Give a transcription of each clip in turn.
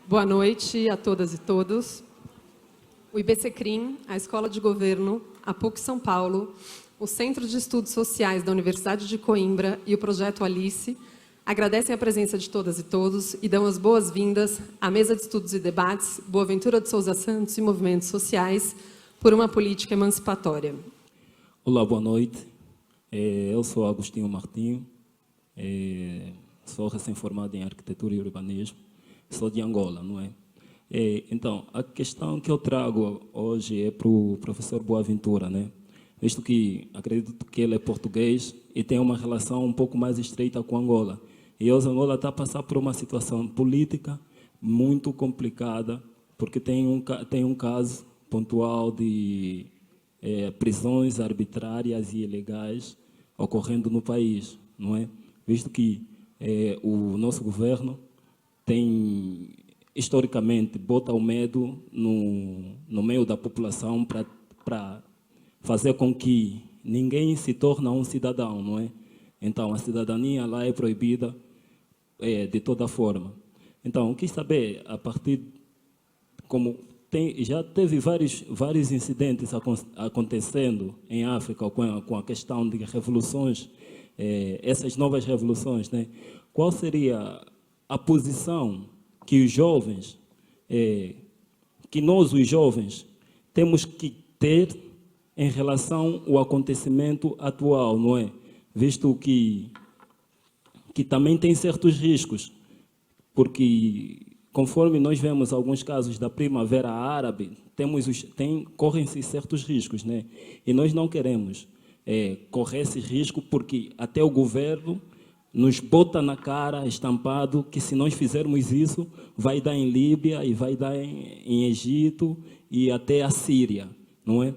Boa noite a todas e todos. O IBCCRIM, a Escola de Governo, a PUC São Paulo, o Centro de Estudos Sociais da Universidade de Coimbra e o Projeto Alice agradecem a presença de todas e todos e dão as boas-vindas à Mesa de Estudos e Debates Boaventura de Souza Santos e Movimentos Sociais por uma Política Emancipatória. Olá, boa noite. Eu sou Agostinho Martinho, sou recém-formado em Arquitetura e Urbanismo, sou de Angola, não é? Então, a questão que eu trago hoje é para o professor Boaventura, né? Visto que acredito que ele é português e tem uma relação um pouco mais estreita com Angola. E hoje Angola está a passar por uma situação política muito complicada, porque tem um caso pontual de prisões arbitrárias e ilegais ocorrendo no país, não é? Visto que o nosso governo tem, historicamente, bota o medo no meio da população para fazer com que ninguém se torne um cidadão, não é? Então, a cidadania lá é proibida de toda forma. Então, quis saber, a partir, como já teve vários incidentes acontecendo em África com a questão de revoluções, essas novas revoluções, né? Qual seria a posição que os jovens, que nós, os jovens, temos que ter em relação ao acontecimento atual, não é? Visto que também tem certos riscos, porque conforme nós vemos alguns casos da Primavera Árabe, correm-se certos riscos, né? E nós não queremos correr esse risco, porque até o governo nos bota na cara, estampado, que se nós fizermos isso, vai dar em Líbia e vai dar em Egito e até a Síria, não é?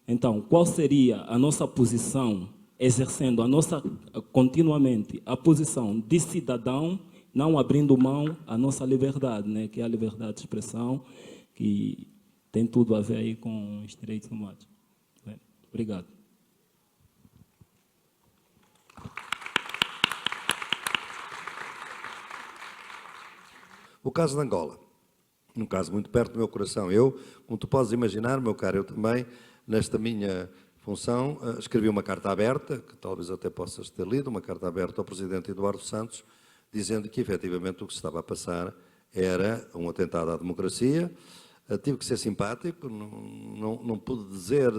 Então, qual seria a nossa posição, exercendo continuamente a posição de cidadão, não abrindo mão à nossa liberdade, né? Que é a liberdade de expressão, que tem tudo a ver aí com os direitos humanos. Obrigado. O caso de Angola, um caso muito perto do meu coração. Eu, como tu podes imaginar, meu caro, eu também, nesta minha função, escrevi uma carta aberta, que talvez até possas ter lido, uma carta aberta ao Presidente Eduardo Santos, dizendo que, efetivamente, o que se estava a passar era um atentado à democracia. Tive que ser simpático, não pude dizer...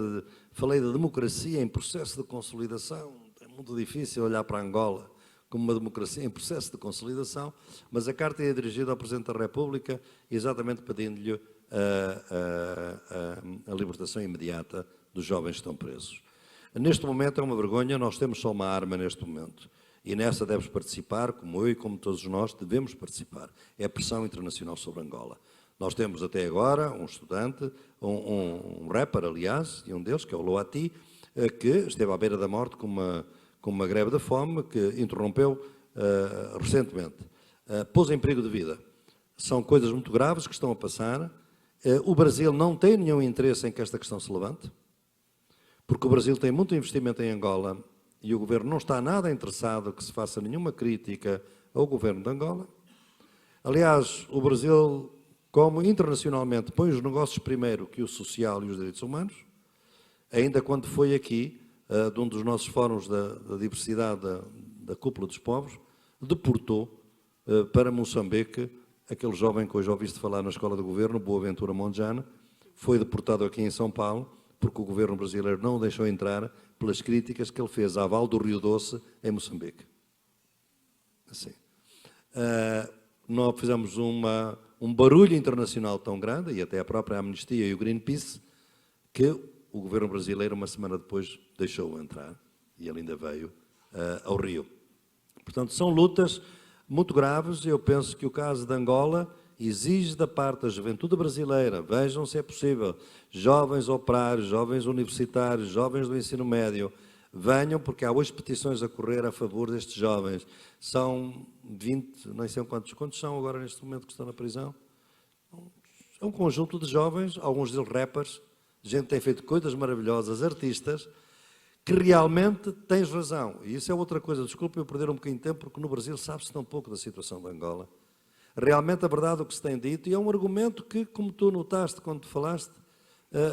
Falei da democracia em processo de consolidação. É muito difícil olhar para Angola como uma democracia em processo de consolidação, mas a carta é dirigida ao Presidente da República exatamente pedindo-lhe a libertação imediata dos jovens que estão presos. Neste momento é uma vergonha, nós temos só uma arma neste momento. E nessa deves participar, como eu e como todos nós devemos participar. É a pressão internacional sobre Angola. Nós temos até agora um estudante, um rapper, aliás, e um deles, que é o Loati, que esteve à beira da morte com uma greve da fome, que interrompeu recentemente. Pôs em perigo de vida. São coisas muito graves que estão a passar. O Brasil não tem nenhum interesse em que esta questão se levante, porque o Brasil tem muito investimento em Angola e o governo não está nada interessado que se faça nenhuma crítica ao governo de Angola. Aliás, o Brasil, como internacionalmente põe os negócios primeiro que o social e os direitos humanos, ainda quando foi aqui, de um dos nossos fóruns da diversidade da Cúpula dos Povos, deportou para Moçambique aquele jovem que hoje ouviste falar na Escola de Governo, Boaventura Mondlane, foi deportado aqui em São Paulo, porque o governo brasileiro não o deixou entrar pelas críticas que ele fez à Val do Rio Doce, em Moçambique. Assim. Nós fizemos um barulho internacional tão grande, e até a própria Amnistia e o Greenpeace, que o governo brasileiro, uma semana depois, deixou-o entrar, e ele ainda veio ao Rio. Portanto, são lutas muito graves. Eu penso que o caso de Angola exige da parte da juventude brasileira, vejam se é possível, jovens operários, jovens universitários, jovens do ensino médio, venham, porque há hoje petições a correr a favor destes jovens. São 20, não sei quantos são agora neste momento que estão na prisão. É um conjunto de jovens, alguns deles rappers, gente que tem feito coisas maravilhosas, artistas, que realmente tens razão. E isso é outra coisa, desculpe eu perder um bocadinho de tempo, porque no Brasil sabe-se tão pouco da situação de Angola. realmente a verdade do que se tem dito, e é um argumento que, como tu notaste quando falaste,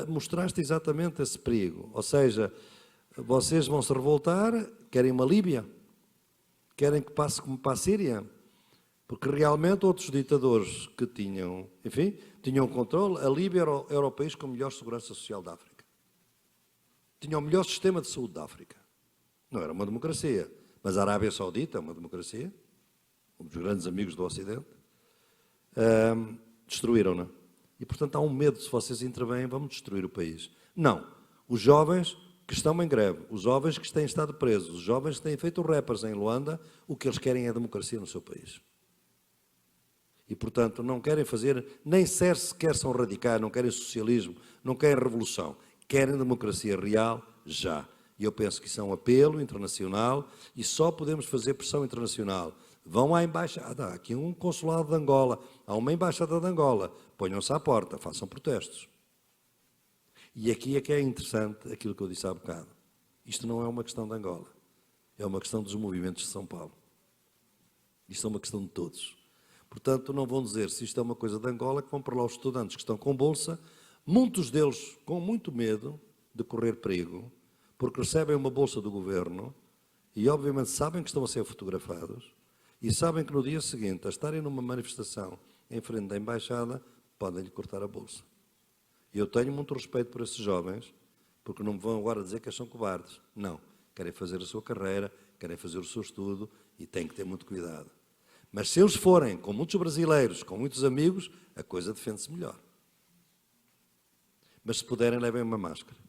mostraste exatamente esse perigo. Ou seja, vocês vão se revoltar, querem uma Líbia, querem que passe como para a Síria, porque realmente outros ditadores que tinham, enfim, tinham controle. A Líbia era o país com a melhor segurança social da África. Tinha o melhor sistema de saúde da África. Não era uma democracia, mas a Arábia Saudita é uma democracia, um dos grandes amigos do Ocidente. Destruíram-na. E, portanto, há um medo, se vocês intervêm, vamos destruir o país. Não. Os jovens que estão em greve, os jovens que têm estado presos, os jovens que têm feito rappers em Luanda, o que eles querem é democracia no seu país. E, portanto, não querem fazer, nem sequer são radicais, não querem socialismo, não querem revolução. Querem democracia real, já. E eu penso que isso é um apelo internacional e só podemos fazer pressão internacional. Vão à embaixada, há aqui um consulado de Angola, há uma embaixada de Angola, ponham-se à porta, façam protestos. E aqui é que é interessante aquilo que eu disse há bocado. Isto não é uma questão de Angola, é uma questão dos movimentos de São Paulo. Isto é uma questão de todos. Portanto, não vão dizer, se isto é uma coisa de Angola, que vão para lá os estudantes que estão com bolsa, muitos deles com muito medo de correr perigo, porque recebem uma bolsa do governo e, obviamente, sabem que estão a ser fotografados e sabem que no dia seguinte, a estarem numa manifestação em frente da embaixada, podem-lhe cortar a bolsa. E eu tenho muito respeito por esses jovens, porque não me vão agora dizer que eles são cobardes. Não. Querem fazer a sua carreira, querem fazer o seu estudo e têm que ter muito cuidado. Mas se eles forem com muitos brasileiros, com muitos amigos, a coisa defende-se melhor. Mas se puderem, levem uma máscara.